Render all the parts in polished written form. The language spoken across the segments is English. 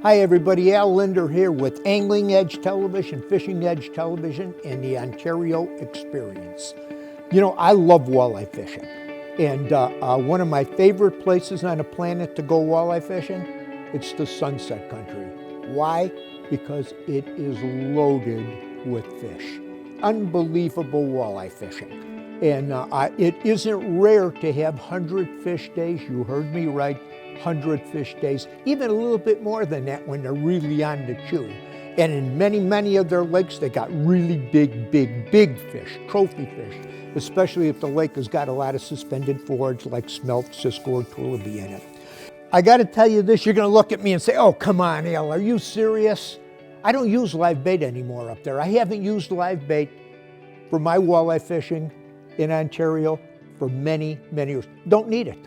Hi everybody, Al Lindner here with Angling Edge Television, Fishing Edge Television, and the Ontario Experience. You know, I love walleye fishing, and one of my favorite places on the planet to go walleye fishing, it's the Sunset Country. Why? Because it is loaded with fish. Unbelievable walleye fishing. And it isn't rare to have 100 fish days. You heard me right, 100 fish days, even a little bit more than that when they're really on the chew. And in many of their lakes, they got really big fish, trophy fish, especially if the lake has got a lot of suspended forage like smelt, cisco, or tullibee in it. I gotta tell you this, you're gonna look at me and say, oh, come on, Al, are you serious? I don't use live bait anymore up there. I haven't used live bait for my walleye fishing in Ontario for many years. Don't need it.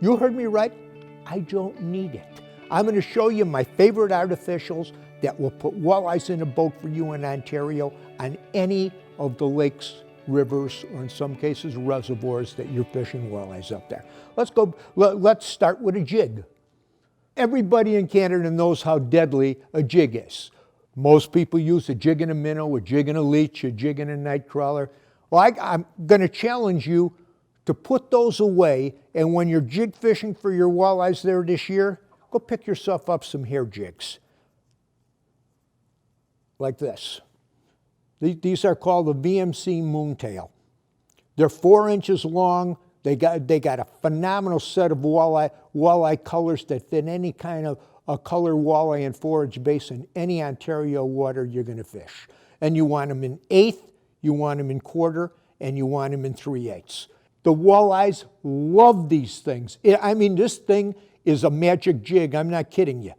You heard me right. I don't need it. I'm going to show you my favorite artificials that will put walleyes in a boat for you in Ontario on any of the lakes, rivers, or in some cases reservoirs that you're fishing walleyes up there. Let's start with a jig. Everybody in Canada knows how deadly a jig is. Most people use a jig and a minnow, a jig and a leech, a jig and a night crawler. Well, I'm going to challenge you to put those away, and when you're jig fishing for your walleyes there this year, go pick yourself up some hair jigs. Like this. These are called the VMC Moontail. They're 4 inches long. They got a phenomenal set of walleye colors that fit any kind of a color walleye and forage base in any Ontario water you're going to fish. And you want them in 1/8, you want them in 1/4, and you want them in 3/8. The walleyes love these things. I mean, this thing is a magic jig. I'm not kidding you.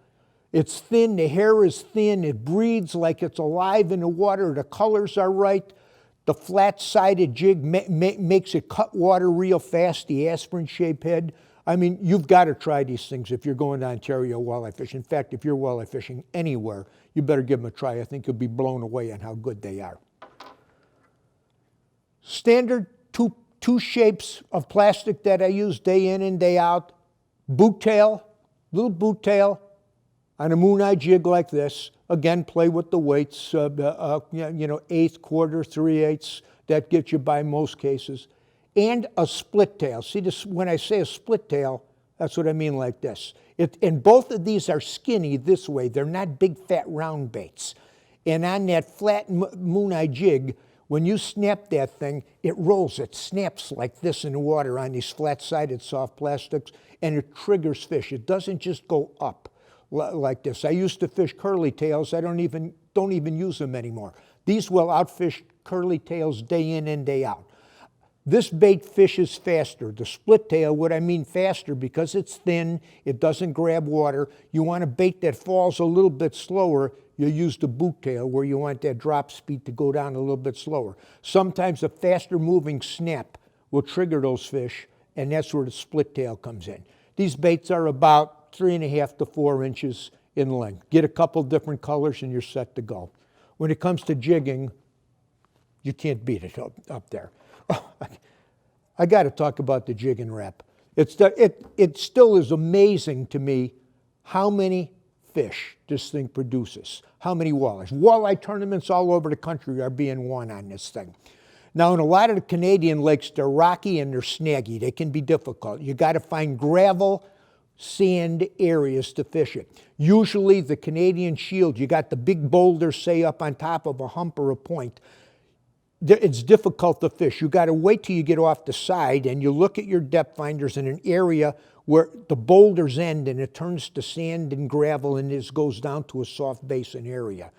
It's thin, the hair is thin, it breathes like it's alive in the water, the colors are right. The flat-sided jig makes it cut water real fast, the aspirin-shaped head. I mean, you've got to try these things if you're going to Ontario walleye fishing. In fact, if you're walleye fishing anywhere, you better give them a try. I think you'll be blown away on how good they are. Standard two shapes of plastic that I use day in and day out. Boot tail, little boot tail on a moon-eye jig like this. Again, play with the weights, 1/8, 1/4, 3/8. That gets you by most cases. And a split tail. See, this, when I say a split tail, that's what I mean like this. And both of these are skinny this way. They're not big, fat, round baits. And on that flat moon-eye jig, when you snap that thing, it rolls, it snaps like this in the water on these flat-sided soft plastics, and it triggers fish. It doesn't just go up like this. I used to fish curly tails. I don't even use them anymore. These will outfish curly tails day in and day out. This bait fishes faster. The split tail, what I mean faster, because it's thin, it doesn't grab water. You want a bait that falls a little bit slower, you use the boot tail where you want that drop speed to go down a little bit slower. Sometimes a faster moving snap will trigger those fish, and that's where the split tail comes in. These baits are about 3.5 to 4 inches in length. Get a couple different colors and you're set to go. When it comes to jigging, you can't beat it up there. I got to talk about the Jigging Wrap. It still is amazing to me how many fish this thing produces, how many walleyes. Walleye tournaments all over the country are being won on this thing. Now, in a lot of the Canadian lakes, they're rocky and they're snaggy. They can be difficult. You got to find gravel, sand areas to fish it. Usually the Canadian Shield, you got the big boulders, say, up on top of a hump or a point. It's difficult to fish. You got to wait till you get off the side and you look at your depth finders in an area where the boulders end and it turns to sand and gravel and this goes down to a soft basin area.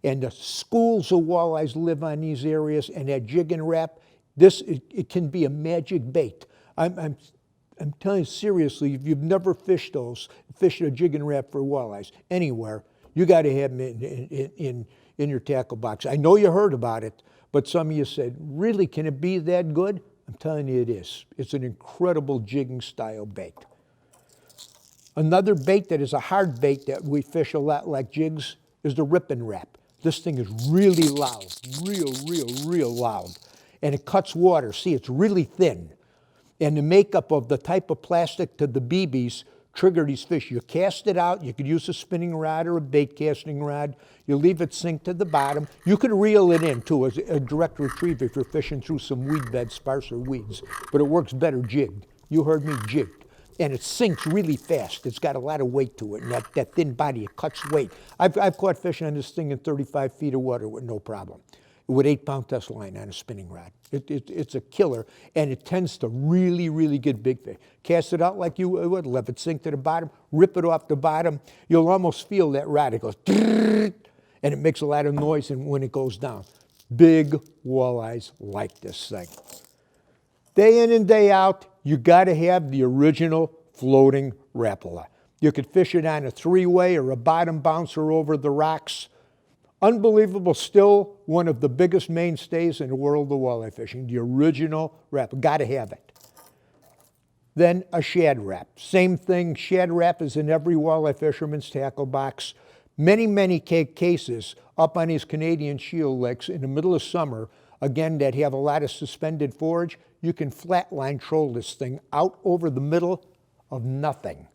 And the schools of walleyes live on these areas, and that Jigging Wrap, it can be a magic bait. I'm telling you seriously, if you've never fished a Jigging Wrap for walleyes anywhere, you got to have them in your tackle box. I know you heard about it, but some of you said, really, can it be that good? I'm telling you it is. It's an incredible jigging style bait. Another bait that is a hard bait that we fish a lot like jigs is the Rippin' Wrap. This thing is really loud, real loud. And it cuts water. See, it's really thin. And the makeup of the type of plastic to the BBs trigger these fish. You cast it out. You could use a spinning rod or a bait casting rod. You leave it sink to the bottom. You could reel it in too as a direct retrieve if you're fishing through some weed beds, sparser weeds. But it works better jigged. You heard me, jigged. And it sinks really fast. It's got a lot of weight to it, and that thin body, it cuts weight. I've caught fish on this thing in 35 feet of water with no problem, with 8-pound test line on a spinning rod. It's a killer, and it tends to really, really get big fish. Cast it out like you would, let it sink to the bottom, rip it off the bottom. You'll almost feel that rod. It goes, and it makes a lot of noise when it goes down. Big walleyes like this thing. Day in and day out, you got to have the original floating Rapala. You could fish it on a 3-way or a bottom bouncer over the rocks. Unbelievable, still one of the biggest mainstays in the world of walleye fishing, the original Rapala. Got to have it. Then a shad wrap. Same thing, shad wrap is in every walleye fisherman's tackle box. Many, many cases up on these Canadian Shield lakes in the middle of summer, again, that have a lot of suspended forage, you can flatline troll this thing out over the middle of nothing.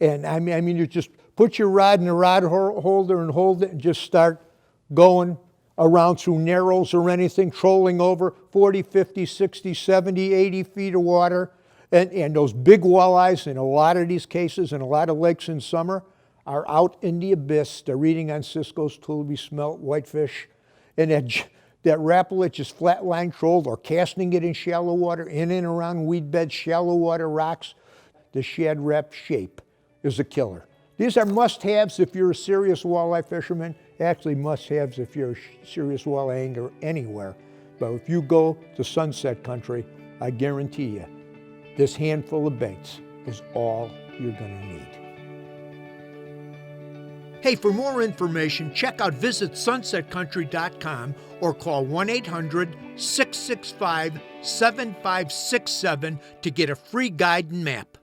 And I mean, you just put your rod in the rod holder and hold it and just start going around through narrows or anything, trolling over 40, 50, 60, 70, 80 feet of water. And those big walleyes in a lot of these cases in a lot of lakes in summer are out in the abyss. They're eating on Cisco's, Tulby, smelt, whitefish. And that Rapala just flatline trolled or casting it in shallow water, in and around weed beds, shallow water rocks. The shad wrap shape is a killer. These are must-haves if you're a serious walleye fisherman. Actually, must-haves if you're a serious walleye angler anywhere. But if you go to Sunset Country, I guarantee you, this handful of baits is all you're going to need. Hey, for more information, check out visitsunsetcountry.com or call 1-800-665-7567 to get a free guide and map.